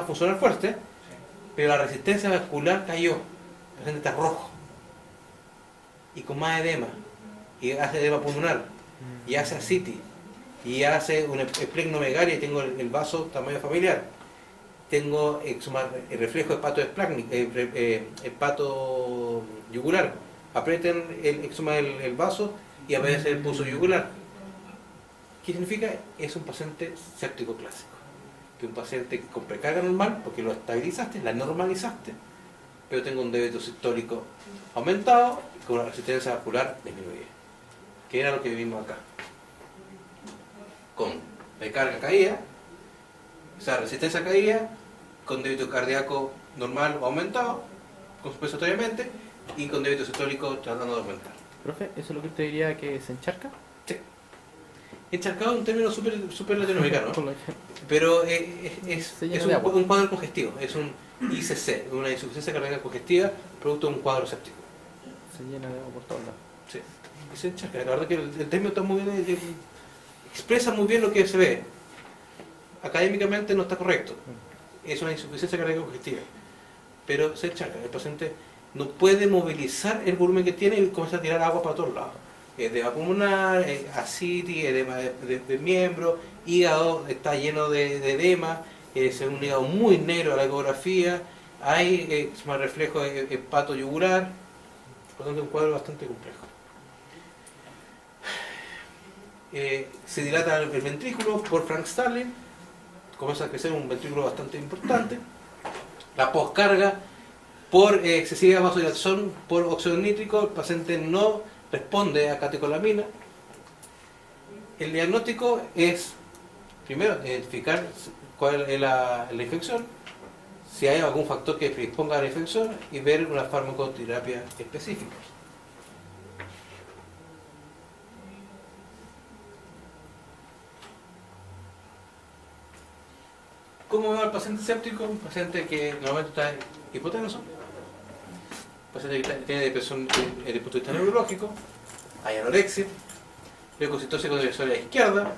funcional fuerte, pero la resistencia vascular cayó, el paciente está rojo y con más edema, y hace edema pulmonar, y hace ascitis, y hace una esplenomegalia, y tengo el vaso tamaño familiar, tengo el reflejo hepato yugular, aprieten el vaso y aparece el pulso yugular. ¿Qué significa? Es un paciente séptico clásico, que un paciente con precarga normal, porque lo estabilizaste, la normalizaste, pero tengo un débito sistólico aumentado con una resistencia vascular disminuida, que era lo que vivimos acá, con precarga caída, o sea, resistencia caída, con débito cardíaco normal o aumentado, compensatoriamente, y con débito sistólico tratando de aumentar. Profe, ¿eso es lo que usted diría que se encharca? Sí. Encharcado es un término súper latinoamericano, pero es un cuadro congestivo, es un ICC, una insuficiencia cardíaca congestiva, producto de un cuadro séptico. Se llena de agua por todos lados. Sí, y se encharca. La verdad que el término está muy bien, expresa muy bien lo que se ve. Académicamente no está correcto. Es una insuficiencia cardíaca congestiva, pero se encharca. El paciente no puede movilizar el volumen que tiene y comienza a tirar agua para todos lados. Edema pulmonar, ascitis, edema de miembro, hígado está lleno de edema, es un hígado muy negro a la ecografía, hay reflejo hepato yugular, por lo tanto un cuadro bastante complejo. Se dilata el ventrículo por Frank Starling, comienza a crecer un ventrículo bastante importante. La poscarga por excesiva vasodilatación por óxido nítrico, el paciente no responde a catecolamina. El diagnóstico es, primero, identificar cuál es la infección, si hay algún factor que predisponga a la infección y ver una farmacoterapia específica. ¿Cómo ve al paciente séptico? Un paciente que normalmente está hipoténoso, un paciente que tiene depresión desde el punto de vista neurológico, hay anorexia, leucocitosis con dirección a la izquierda,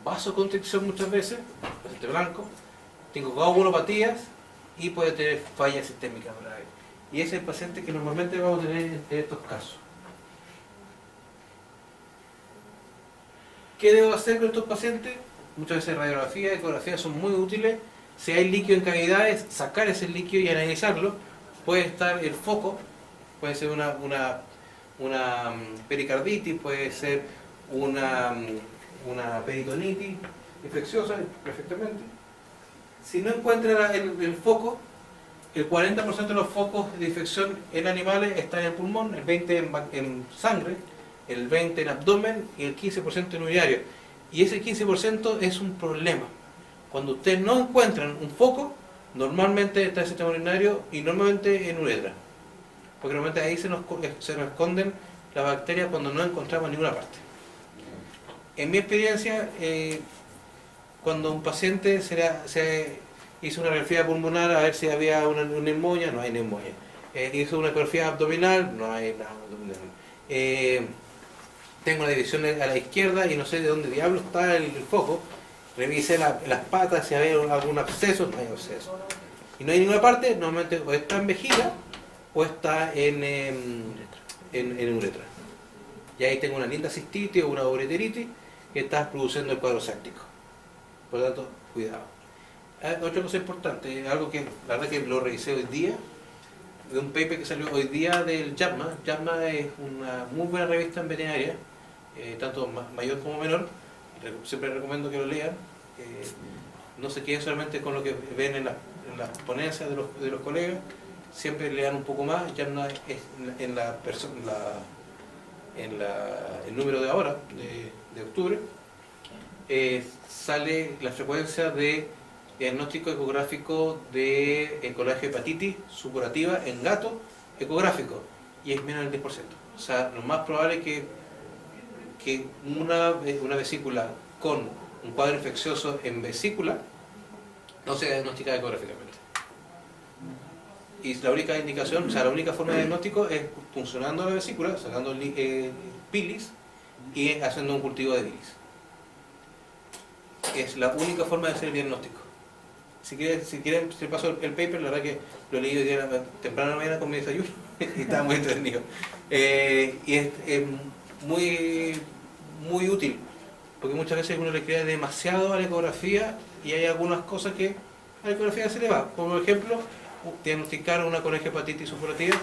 vasoconstricción muchas veces, paciente blanco, tengo coagulopatías y puede tener fallas sistémicas graves. Y ese es el paciente que normalmente vamos a tener en estos casos. ¿Qué debo hacer con estos pacientes? Muchas veces radiografía y ecografía son muy útiles. Si hay líquido en cavidades, sacar ese líquido y analizarlo. Puede estar el foco, puede ser una pericarditis, puede ser una peritonitis infecciosa, perfectamente. Si no encuentra el foco, el 40% de los focos de infección en animales están en el pulmón, el 20% en sangre, el 20% en abdomen y el 15% en urinario. Y ese 15% es un problema. Cuando ustedes no encuentran un foco, normalmente está en el sistema urinario y normalmente en uretra. Porque normalmente ahí se nos esconden las bacterias cuando no encontramos en ninguna parte. En mi experiencia, cuando un paciente se hizo una radiografía pulmonar a ver si había una neumonía, no hay neumonía. Hizo una ecografía abdominal, no hay nada abdominal. Tengo una división a la izquierda y no sé de dónde diablo está el foco. Revisé las patas, si había algún absceso, no hay absceso. Y no hay ninguna parte, normalmente o está en vejiga o está en uretra. Y ahí tengo una linda cistitis o una ureteritis que está produciendo el cuadro séptico. Por lo tanto, cuidado. Otra cosa importante, algo que la verdad que lo revisé hoy día, de un paper que salió hoy día del JAMA. JAMA es una muy buena revista en veterinaria, tanto mayor como menor. Siempre recomiendo que lo lean. No se queden solamente con lo que ven en las ponencias de los colegas, siempre lean un poco más. JAMA es el número de ahora, de octubre, sale la frecuencia de diagnóstico ecográfico de colegio de hepatitis supurativa en gato ecográfico, y es menos del 10%. O sea, lo más probable es que una vesícula con un cuadro infeccioso en vesícula no sea diagnosticada ecográficamente. Y la única indicación, o sea, la única forma de diagnóstico es funcionando la vesícula, sacando bilis y haciendo un cultivo de bilis. Es la única forma de hacer el diagnóstico. Si quieren, te paso el paper, la verdad que lo leí hoy día temprano en la mañana con mi desayuno y estaba muy entretenido. Y es muy, muy útil, porque muchas veces uno le crea demasiado a la ecografía y hay algunas cosas que a la ecografía se le va. Por ejemplo, diagnosticar una coneja hepatitis supurativa,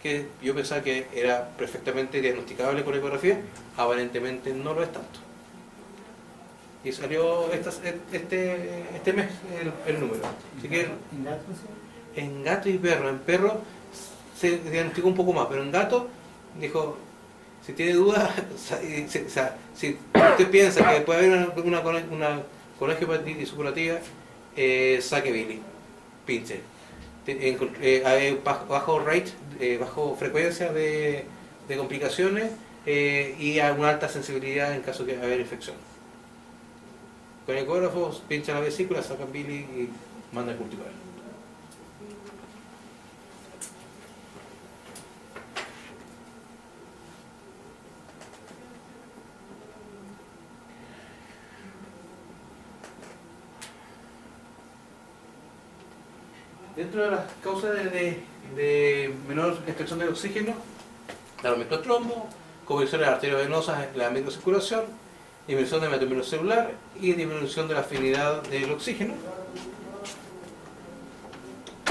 que yo pensaba que era perfectamente diagnosticable con ecografía, aparentemente no lo es tanto. Y salió este mes el número. Así que en gato y perro, en perro se diagnosticó un poco más, pero en gato dijo, si tiene dudas, si usted piensa que puede haber una coneja hepatitis supurativa, saque Billy, pinche. Hay bajo rate, bajo frecuencia de complicaciones y una alta sensibilidad en caso de haber infección. Con ecógrafos pinchan la vesícula, sacan Billy y mandan a cultivar. Dentro de las causas de menor extracción de oxígeno, la microtrombo, convulsiones arteriovenosas en la microcirculación, disminución de metabolismo celular y disminución de la afinidad del oxígeno.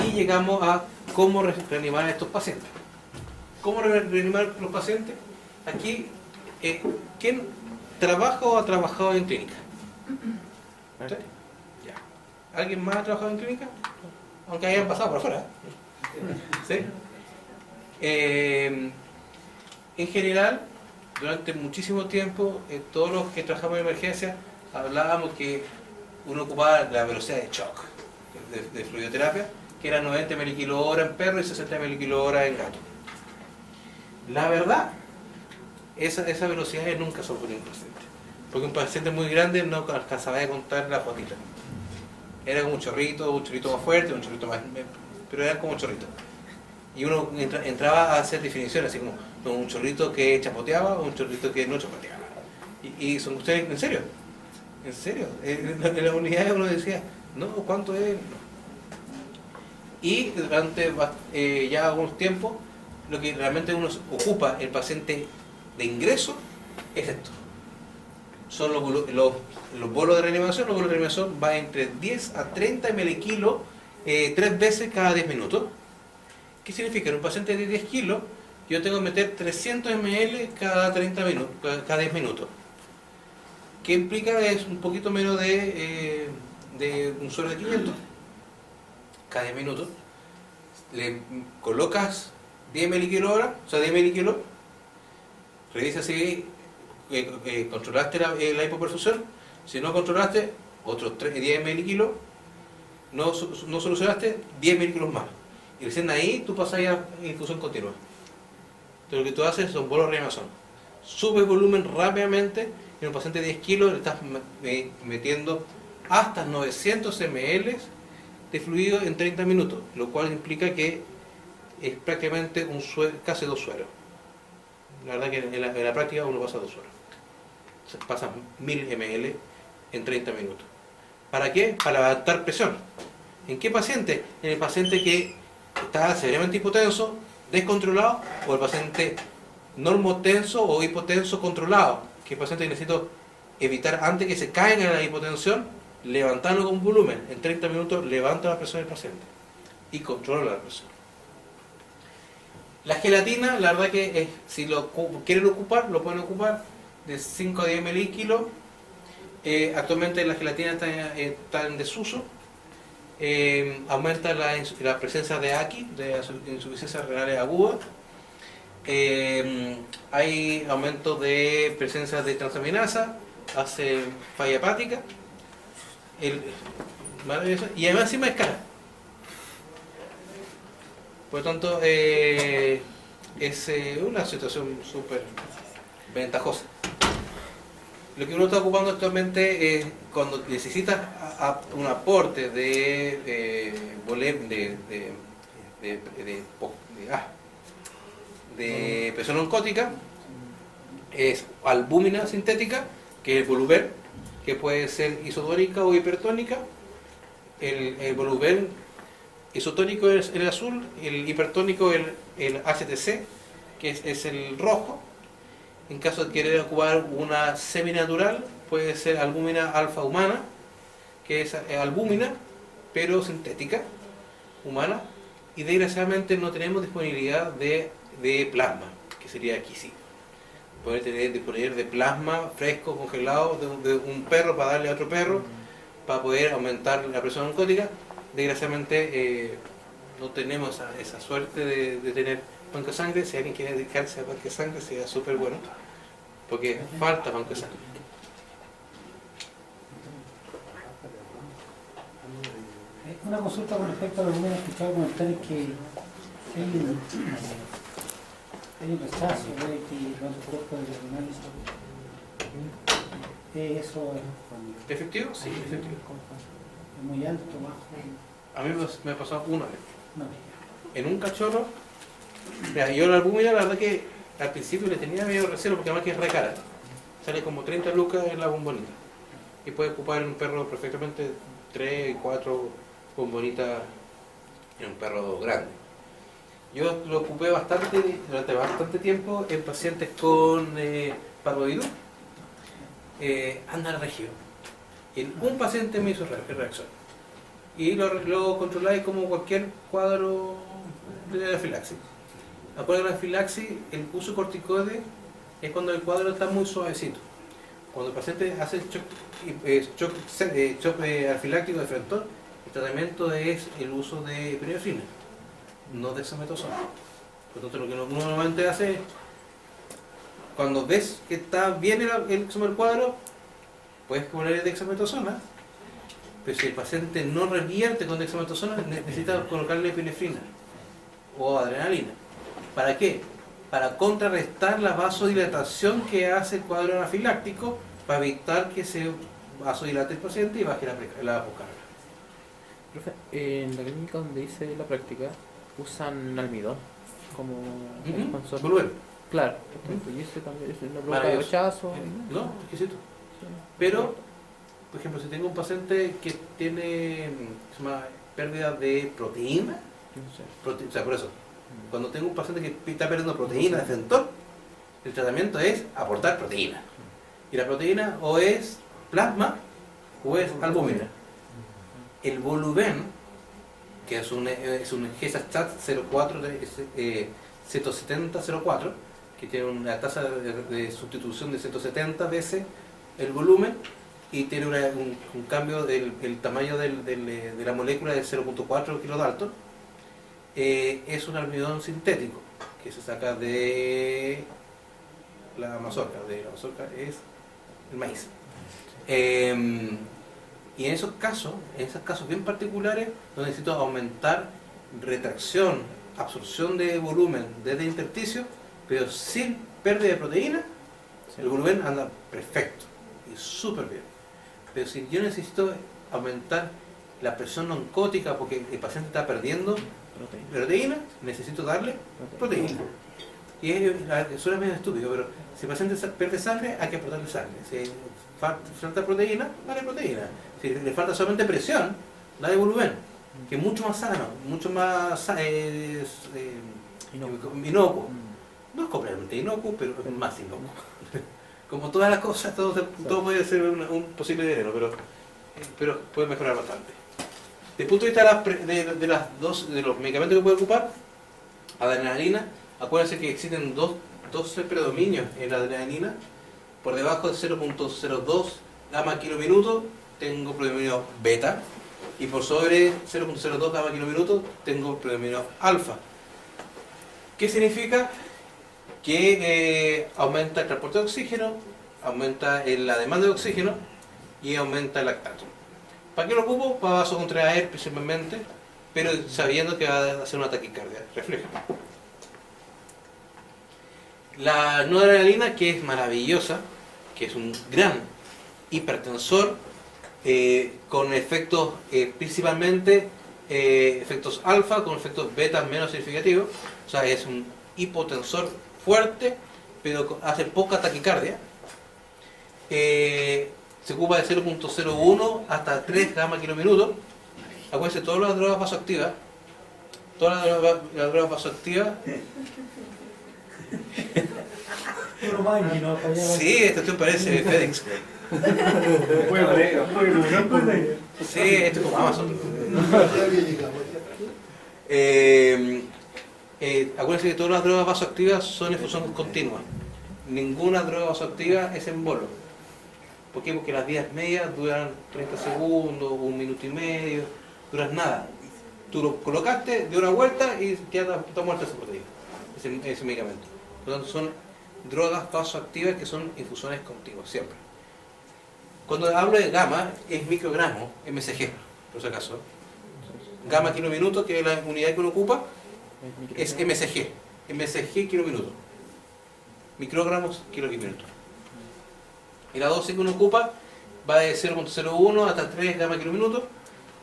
Y llegamos a cómo reanimar a estos pacientes. ¿Cómo reanimar a los pacientes? Aquí, ¿quién trabaja o ha trabajado en clínica? ¿Sí? Ya. ¿Alguien más ha trabajado en clínica? Aunque hayan pasado por afuera. ¿Sí? En general, durante muchísimo tiempo, todos los que trabajamos en emergencia hablábamos que uno ocupaba la velocidad de shock de fluidoterapia, que era 90 mkh en perro y 60 mkh en gato. La verdad, esa velocidad nunca son para un paciente, porque un paciente muy grande no alcanzaba a contar la fotita. Era como un chorrito más fuerte, un chorrito más, pero era como un chorrito. Y uno entraba a hacer definiciones, así como un chorrito que chapoteaba o un chorrito que no chapoteaba. Y son ustedes, ¿en serio? ¿En serio? En la unidad uno decía, no, ¿cuánto es? No. Y durante ya algunos tiempos, lo que realmente uno ocupa el paciente de ingreso es esto. Son los bolos de reanimación. Los bolos de reanimación van entre 10 a 30 ml 3 veces cada 10 minutos. ¿Qué significa? En un paciente de 10 kilos, yo tengo que meter 300 ml cada 30 minutos, cada 10 minutos. ¿Qué implica? Es un poquito menos de un suero de 500 cada 10 minutos. Le colocas 10 ml hora, o sea 10 ml, revisa si controlaste la hipoperfusión. Si no controlaste, otros 10 ml, no solucionaste, 10 ml más. Y recién ahí tú pasas a infusión continua. Entonces lo que tú haces son bolos de reanimación. Sube volumen rápidamente. En un paciente de 10 kilos le estás metiendo hasta 900 ml de fluido en 30 minutos, lo cual implica que es prácticamente casi 2 sueros. La verdad que en la práctica uno pasa 2 sueros. Pasan 1000 ml en 30 minutos. ¿Para qué? Para adaptar presión. ¿En qué paciente? En el paciente que está severamente hipotenso, descontrolado, o el paciente normotenso o hipotenso controlado, que el paciente necesita evitar antes que se caiga en la hipotensión, levantarlo con volumen. En 30 minutos levanta la presión del paciente y controla la presión. La gelatina, la verdad que si lo quieren ocupar, lo pueden ocupar de 5 a 10 ml. Actualmente la gelatina está en desuso. Aumenta la presencia de AKI, de insuficiencia renal aguda. Hay aumento de presencia de transaminasa, hace falla hepática. Y además encima es cara. Por lo tanto, es una situación súper ventajosa. Lo que uno está ocupando actualmente es cuando necesita un aporte de presión oncótica, es albúmina sintética, que es el Voluver, que puede ser isodórica o hipertónica, el volumen isotónico es el azul, el hipertónico el HTC, que es el rojo. En caso de querer ocupar una seminatural, puede ser albúmina alfa humana, que es albúmina, pero sintética, humana, y desgraciadamente no tenemos disponibilidad de plasma, que sería aquí sí. Poder disponer de plasma fresco, congelado, de un perro para darle a otro perro, para poder aumentar la presión oncótica. Desgraciadamente no tenemos esa suerte de tener banco de sangre. Si alguien quiere dedicarse a banco de sangre, sería súper bueno, porque falta banco de sangre. Una consulta con respecto a lo que me han escuchado comentar es que hay un rechazo de que los anticuerpos de los animales. Eso ¿Efectivo? Sí, efectivo. es muy alto, bajo. A mí me pasó una vez. No. En un cachorro, mira, yo la albúmina, la verdad que al principio le tenía medio recelo, porque además que es re cara. Sale como 30 lucas en la bombonita. Y puede ocupar en un perro perfectamente 3, 4 bombonitas en un perro grande. Yo lo ocupé durante bastante tiempo en pacientes con parvovirus, anda región. En un paciente me hizo reacción. Y lo controláis como cualquier cuadro de anafilaxis. Acuérdense de la anafilaxis, el uso de corticoides es cuando el cuadro está muy suavecito. Cuando el paciente hace shock anafiláctico de frentón, el tratamiento es el uso de epinefrina, no dexametasona. Por lo tanto, lo que uno normalmente hace, cuando ves que está bien el cuadro, puedes poner dexametasona, pero si el paciente no revierte con dexametasona, necesita colocarle epinefrina o adrenalina. ¿Para qué? Para contrarrestar la vasodilatación que hace el cuadro anafiláctico, para evitar que se vasodilate el paciente y baje la apocarga. Profe, en la clínica donde hice la práctica usan almidón como expansor. Volumen. Claro, y ese también es una provoca Maravilloso. rechazo. No, exquisito. Pero, por ejemplo, si tengo un paciente que tiene se llama, pérdida de proteína, No sé. o sea, por eso, cuando tengo un paciente que está perdiendo proteína de frentón, el tratamiento es aportar proteína. Y la proteína o es plasma o es albúmina. El volumen, que es un GESACHAT 04 17004, que tiene una tasa de sustitución de 170 veces el volumen y tiene un cambio del tamaño de la molécula de 0.4 kilodalton, es un almidón sintético que se saca de la mazorca. De la mazorca es el maíz. Y en esos casos bien particulares, donde necesito aumentar retracción, absorción de volumen desde el intersticio, pero sin pérdida de proteína, el volumen anda perfecto y súper bien. Pero si yo necesito aumentar la presión oncótica porque el paciente está perdiendo proteína, necesito darle proteína. Y suena medio estúpido, pero si el paciente pierde sangre, hay que aportarle sangre. Si falta proteína, dale proteína. Si le falta solamente presión, dale volumen, que es mucho más sano, mucho más inocuo. No es completamente inocuo, pero es más inocuo. Como todas las cosas, todo puede ser un posible veneno, pero puede mejorar bastante. Desde el punto de vista de los medicamentos que puede ocupar, adrenalina, acuérdense que existen dos predominios en la adrenalina. Por debajo de 0.02 gamma kilominuto tengo predominio beta, y por sobre 0.02 gamma kilominuto tengo predominio alfa. ¿Qué significa? Que aumenta el transporte de oxígeno, aumenta la demanda de oxígeno y aumenta el lactato. ¿Para qué lo ocupo? Para vasocontraer principalmente, pero sabiendo que va a hacer una taquicardia refleja. La noradrenalina, que es maravillosa, que es un gran hipertensor, con efectos principalmente efectos alfa, con efectos beta menos significativos, o sea, es un hipotensor fuerte, pero hace poca taquicardia. Se ocupa de 0.01 hasta 3 gamma kilominutos, Acuérdense, todas las drogas vasoactivas, Puro mangi, ¿no? Para allá. sí, esta cuestión parece FedEx. Sí, esto es como Amazon. Acuérdense que todas las drogas vasoactivas son en fusión continua. Ninguna droga vasoactiva es en bolo. ¿Por qué? Porque las vías medias duran 30 segundos, 1 minuto y medio, duran nada. Tú lo colocaste, dio una vuelta y ya está muerta esa proteína, ese medicamento. Por lo tanto, son drogas vasoactivas que son infusiones continuas, siempre. Cuando hablo de gamma, es microgramos, MSG, por si acaso. Gamma kilo minuto, que es la unidad que uno ocupa, es MSG. MSG kilo minuto. Microgramos kilo minuto. Y la dosis que uno ocupa va de 0.01 hasta 3 gamma kilo minuto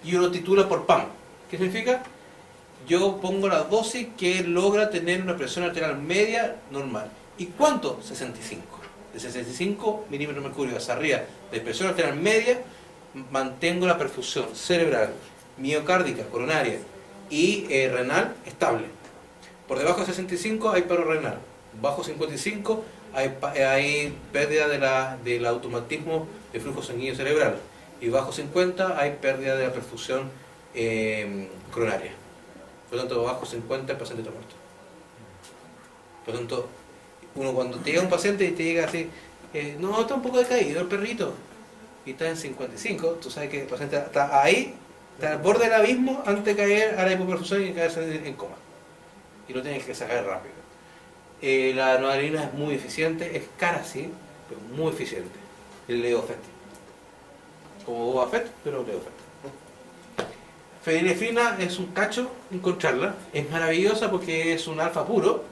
y uno titula por PAM. ¿Qué significa? Yo pongo la dosis que logra tener una presión arterial media normal. ¿Y cuánto? 65. De 65 milímetros de mercurio hacia arriba de presión arterial media, mantengo la perfusión cerebral, miocárdica, coronaria y renal estable. Por debajo de 65 hay paro renal. Bajo 55 hay pérdida del automatismo de flujo sanguíneo cerebral. Y bajo 50 hay pérdida de la perfusión coronaria. Por lo tanto, bajo 50 el paciente está muerto. Por lo tanto, uno cuando te llega un paciente y te llega así, no, está un poco decaído el perrito, y está en 55, tú sabes que el paciente está ahí, está al borde del abismo antes de caer a la hipoperfusión y caerse en coma. Y lo tienes que sacar rápido. La noradrenalina es muy eficiente, es cara sí, pero muy eficiente. El Leofet. Como Boba Fett, pero Leofet. Fenilefrina es un cacho encontrarla, es maravillosa porque es un alfa puro,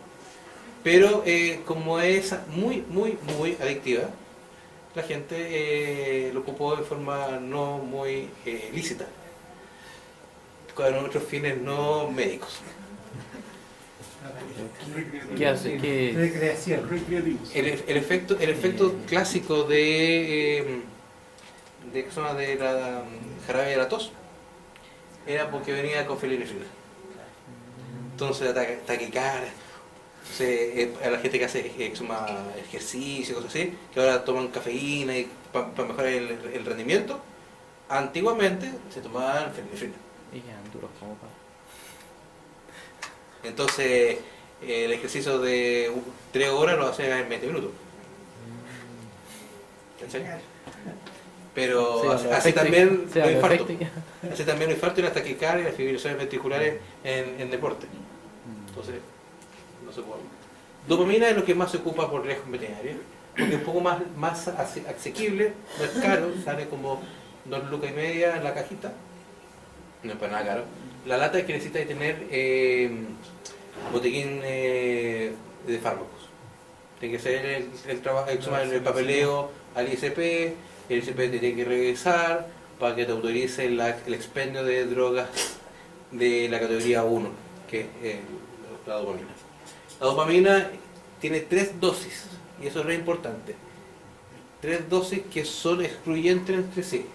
pero como es muy adictiva, la gente lo ocupó de forma no muy lícita, con otros fines no médicos. ¿Qué hace? ¿Qué? Recreación. El efecto clásico de la jarabe de la tos era porque venía con fenilefrina. Entonces taquicardia. A la gente que hace ejercicio, cosas así, que ahora toman cafeína y para mejorar el rendimiento, antiguamente se tomaban fenilefrina. Y quedan duros como para... Entonces el ejercicio de 3 horas lo hacen en 20 minutos. ¿En serio? Pero Sí, hace también sí, los infartos. efecto. Hace también los infartos y las taquicardias y las fibrilaciones ventriculares en deporte. Entonces, no se puede. Dopamina es lo que más se ocupa por riesgo veterinario, porque es un poco más asequible, no es caro, sale como 2,5 lucas en la cajita, no es para nada caro. La lata es que necesita tener botiquín de fármacos. Tiene que ser el trabajo, el papeleo al ISP, el ISP te tiene que revisar para que te autorice el expendio de drogas de la categoría 1, que es la dopamina. La dopamina tiene 3 dosis, y eso es re importante. 3 dosis que son excluyentes entre sí.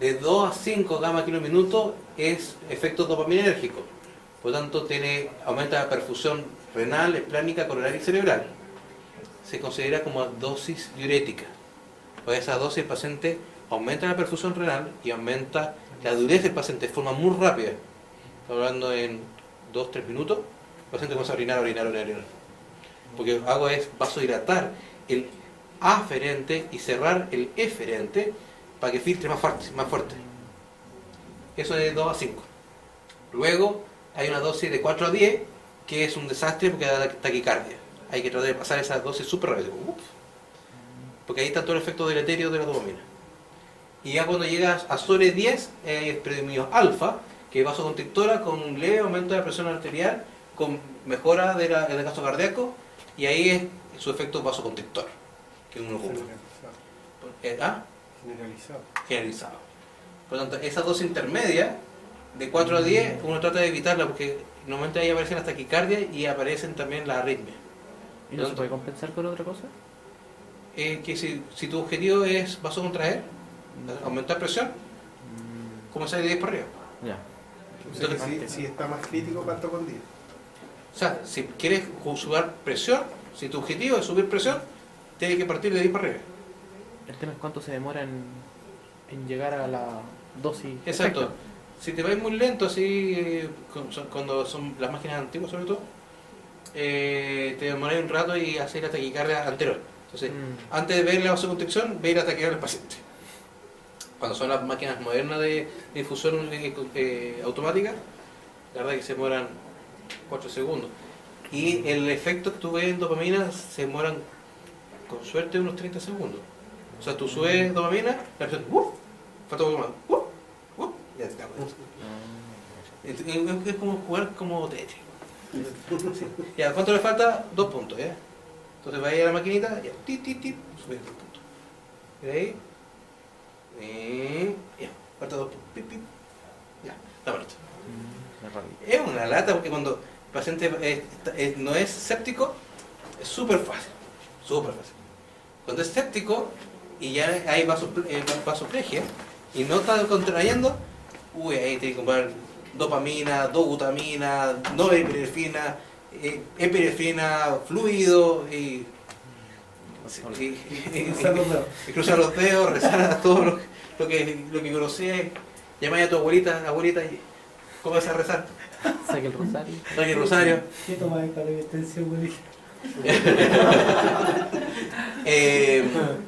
De 2 a 5 gamma kilo minuto es efecto dopaminérgico. Por lo tanto, aumenta la perfusión renal, esplánica, coronaria y cerebral. Se considera como dosis diurética. Por esa dosis el paciente aumenta la perfusión renal y aumenta la dureza del paciente de forma muy rápida. Estamos hablando en 2-3 minutos. El paciente comienza a orinar. Porque lo que hago es vasodilatar el aferente y cerrar el eferente para que filtre más fuerte. Eso es de 2 a 5. Luego hay una dosis de 4 a 10 que es un desastre porque da taquicardia. Hay que tratar de pasar esa dosis súper rápido. Porque ahí está todo el efecto deleterio de la dopamina. Y ya cuando llegas a sobre 10 hay el predominio alfa, que es vasoconstrictora con un leve aumento de la presión arterial, con mejora del gasto cardíaco, y ahí es su efecto vasoconstrictor que uno ocupa. Generalizado. Por lo tanto, esa dosis intermedia de 4 a 10 uno trata de evitarla porque normalmente ahí aparecen las taquicardias y aparecen también las arritmias. ¿Y no se puede compensar con otra cosa? Que si tu objetivo es vasocontraer, aumentar presión, comenzar de 10 para arriba. Ya. O sea que si está más crítico, parto con 10. O sea, si quieres subir presión, si tu objetivo es subir presión, tienes que partir de 10 para arriba. El tema es cuánto se demora en llegar a la dosis. Exacto. perfecta. Si te vas muy lento, así, cuando son las máquinas antiguas sobre todo, te demoras un rato y haces la taquicardia anterior. Entonces, antes de ver la vasoconstricción, ve la taquicardia del paciente. Cuando son las máquinas modernas de infusión automática, la verdad es que se demoran 4 segundos. Y el efecto que tú ves en dopamina se demoran, con suerte, unos 30 segundos. O sea, tú subes dopamina, la presión, falta un poco más, ya está. Es como jugar como Tetris. Sí. Ya, ¿cuánto le falta? 2 puntos, ¿ya? Entonces va a ir a la maquinita, ya, subir 2 puntos. Y de ahí, ya, falta 2 puntos, ya, está muerto. Es una lata porque cuando el paciente no es séptico, es súper fácil, súper fácil. Cuando es séptico y ya hay vasoplegia y no está contrayendo, ahí tiene que comprar dopamina, dobutamina, norepinefrina, epinefrina, fluido y cruzar los dedos, rezar a todo lo que conocía, llamar a tu abuelita, y comienza a rezar. Saque el rosario. Saque el rosario. ¿Qué tomas para que esté seguro?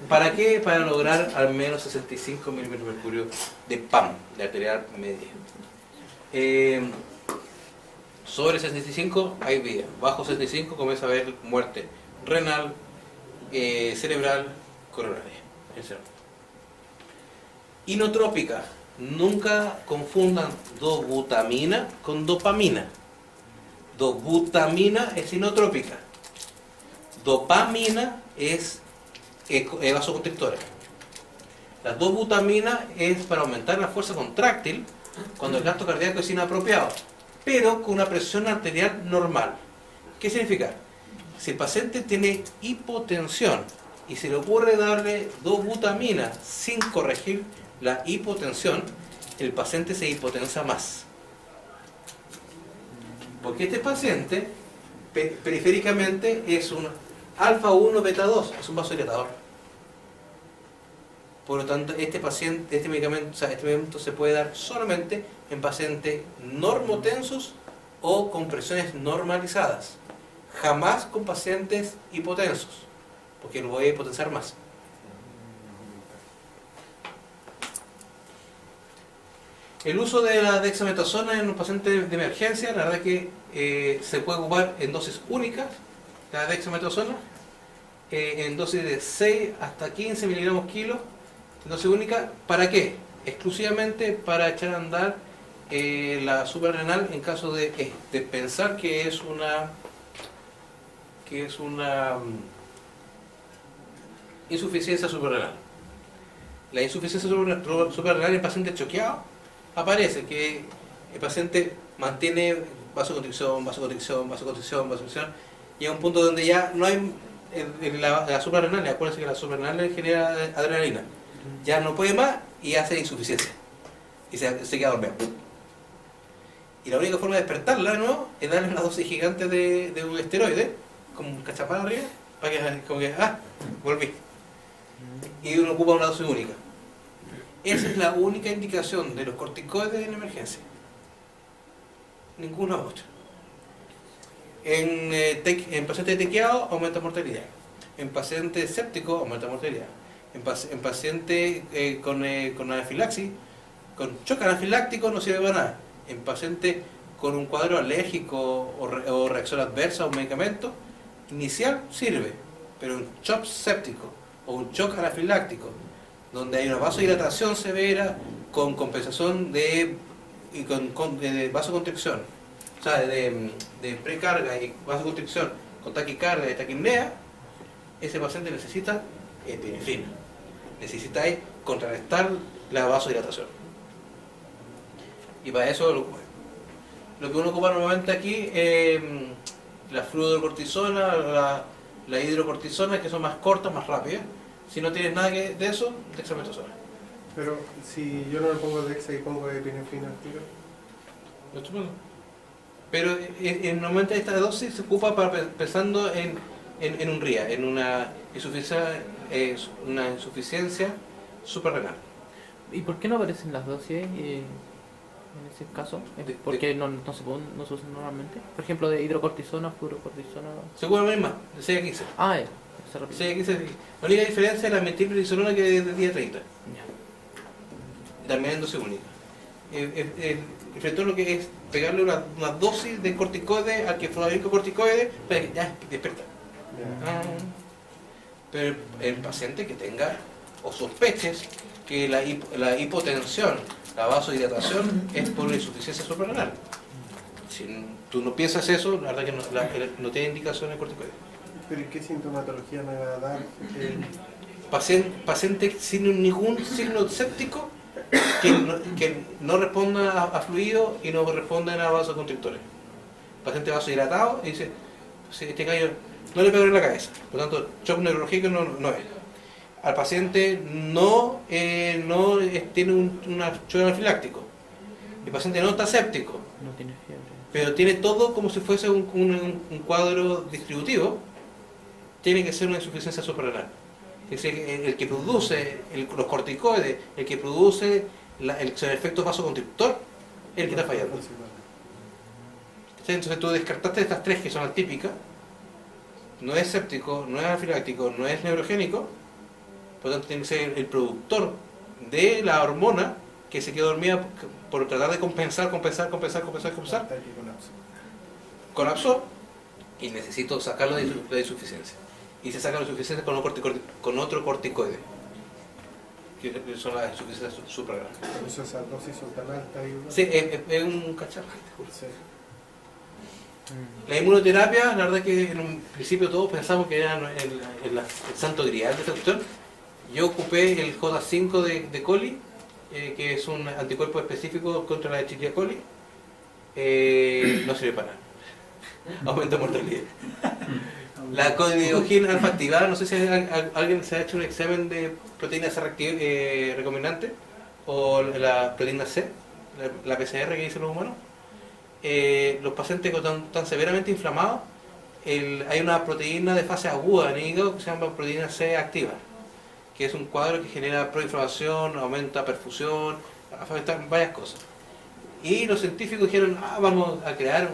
¿Para qué? Para lograr al menos 65 milímetros de mercurio de PAM, de arterial media. Sobre 65 hay vida. Bajo 65 comienza a haber muerte renal, cerebral, coronaria. Inotrópica. Nunca confundan dobutamina con dopamina. Dobutamina es inotrópica. Dopamina es vasoconstrictora. La dobutamina es para aumentar la fuerza contráctil cuando el gasto cardíaco es inapropiado, pero con una presión arterial normal. ¿Qué significa? Si el paciente tiene hipotensión y se le ocurre darle dobutamina sin corregir la hipotensión, el paciente se hipotensa más. Porque este paciente periféricamente es un alfa 1 beta 2, es un vasodilatador. Por lo tanto, este medicamento se puede dar solamente en pacientes normotensos o con presiones normalizadas. Jamás con pacientes hipotensos, porque lo voy a hipotensar más. El uso de la dexametasona en un paciente de emergencia, la verdad es que se puede ocupar en dosis únicas, la dexametasona, en dosis de 6 hasta 15 miligramos kilo, en dosis única. ¿Para qué? Exclusivamente para echar a andar la suprarrenal en caso de pensar que es una insuficiencia suprarrenal. La insuficiencia suprarrenal en pacientes choqueados aparece que el paciente mantiene vasoconstricción, y a un punto donde ya no hay la suprarrenal, acuérdense que la suprarrenal genera adrenalina, ya no puede más y hace insuficiencia y se queda dormido. Y la única forma de despertarla de nuevo es darle una dosis gigante de un esteroide, como un cachapán arriba, para que como que, volví. Y uno ocupa una dosis única. Esa es la única indicación de los corticoides en emergencia. Ninguna otra. En pacientes tequiados aumenta mortalidad. En pacientes sépticos aumenta mortalidad. En pacientes con anafilaxis, con shock anafiláctico no sirve para nada. En pacientes con un cuadro alérgico o reacción adversa a un medicamento inicial sirve, pero un shock séptico o un shock anafiláctico donde hay una vasodilatación severa con compensación de vasoconstricción, o sea, de precarga y vasoconstricción con taquicardia y taquipnea, ese paciente necesita epinefrina, necesita contrarrestar la vasodilatación. Y para eso lo que uno ocupa normalmente aquí es la fluorocortisona, la hidrocortisona, que son más cortas, más rápidas. Si no tienes nada de eso, dexametasona. Pero si yo no le pongo dexa y pongo epinefrina al tiro. Estupendo. Pero normalmente esta dosis se ocupa pensando en un RIA, en una insuficiencia suprarrenal. ¿Y por qué no aparecen las dosis en ese caso? ¿Por qué no se usan normalmente? Por ejemplo, de hidrocortisona, fluorocortisona. Seguramente más, de 6 a 15. Ah, ya. Se repite. 6 a 15. La única diferencia es la metilprednisolona, que es de día 30. Ya. También en dosis única. Enfrentó lo que es pegarle una dosis de corticoide al que fue corticoide para que ya despierta. Ya. Pero el paciente que tenga o sospeches que la hipotensión, la vasodilatación es por insuficiencia suprarrenal. Si tú no piensas eso, la verdad que no tiene indicación de corticoide. ¿Pero qué sintomatología me va a dar? Paciente sin ningún signo séptico que no responda a fluido y no responda a vasoconstrictores. Paciente vasodilatado y dice, si este gallo no le pegó en la cabeza, por lo tanto, shock neurológico no es. Al paciente no tiene un shock anafiláctico. El paciente no está séptico, No tiene fiebre. pero tiene todo como si fuese un cuadro distributivo. Tiene que ser una insuficiencia suprarrenal. Es decir, el que produce los corticoides, el que produce el efecto vasoconstrictor, es el que está fallando. Entonces tú descartaste estas tres que son atípicas. No es séptico, no es anafiláctico, no es neurogénico. Por lo tanto, tiene que ser el productor de la hormona que se quedó dormida por tratar de compensar. Hasta que colapse. Colapsó y necesito sacarlo de la insuficiencia. Y se saca la insuficiencia con otro corticoide, que son las insuficiencias suprarrenales. Por eso esas dosis son tan altas. Sí, es un cacharro. Sí. La inmunoterapia, la verdad es que en un principio todos pensamos que era el santo grial de esta cuestión. Yo ocupé el J5 de coli, que es un anticuerpo específico contra la Escherichia coli. No sirve para nada. Aumenta mortalidad. La codiogina alfa activada, no sé si alguien se ha hecho un examen de proteína C recombinante o la proteína C, la PCR que dicen los humanos. Los pacientes que están tan severamente inflamados, hay una proteína de fase aguda en el hígado que se llama proteína C activa, que es un cuadro que genera proinflamación, aumenta perfusión, afecta varias cosas. Y los científicos dijeron, vamos a crear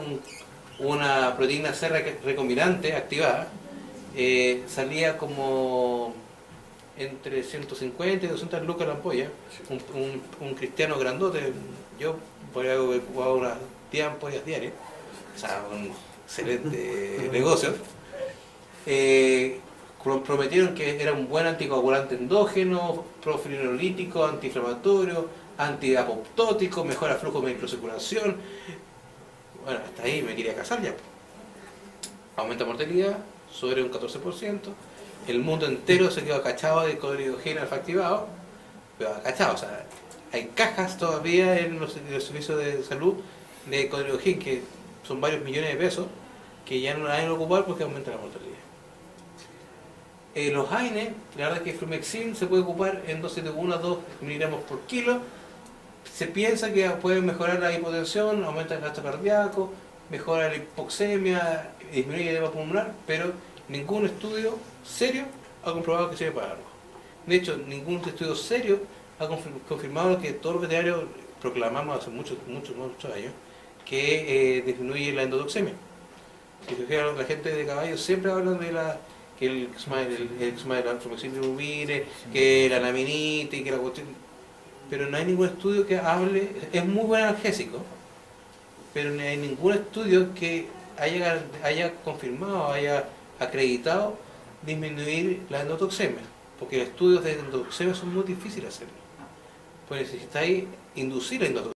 una proteína C recombinante activada. Salía como entre 150 y 200 lucas la ampolla. Un cristiano grandote, yo podría haber ocupado unas 10 ampollas diarias, o sea, un excelente negocio. Prometieron que era un buen anticoagulante endógeno, profilinolítico, antiinflamatorio, antiapoptótico, mejora flujo de microcirculación. Bueno, hasta ahí me quería casar ya. Aumenta mortalidad sobre un 14%. El mundo entero se quedó acachado de codiogena alfa activado, pero acachado, o sea, hay cajas todavía en los servicios de salud de codiogena que son varios millones de pesos que ya no la van a ocupar porque aumenta la mortalidad. Los AINE, la verdad es que Flumexin se puede ocupar en dosis de 1 a 2 miligramos por kilo. Se piensa que puede mejorar la hipotensión, aumenta el gasto cardíaco, mejora la hipoxemia, disminuye el edema pulmonar, pero ningún estudio serio ha comprobado que sirve para algo. De hecho, ningún estudio serio ha confirmado lo que todos los veterinarios proclamamos hace muchos años, que disminuye la endotoxemia. Si se fijan, la gente de caballo siempre hablan de que el de la flumeximide, que la naminite, que la cuestión, pero no hay ningún estudio que hable. Es muy buen analgésico, pero no hay ningún estudio que haya confirmado, haya acreditado disminuir la endotoxemia, porque los estudios de endotoxemia son muy difíciles de hacer, pues necesitáis inducir la endotoxemia.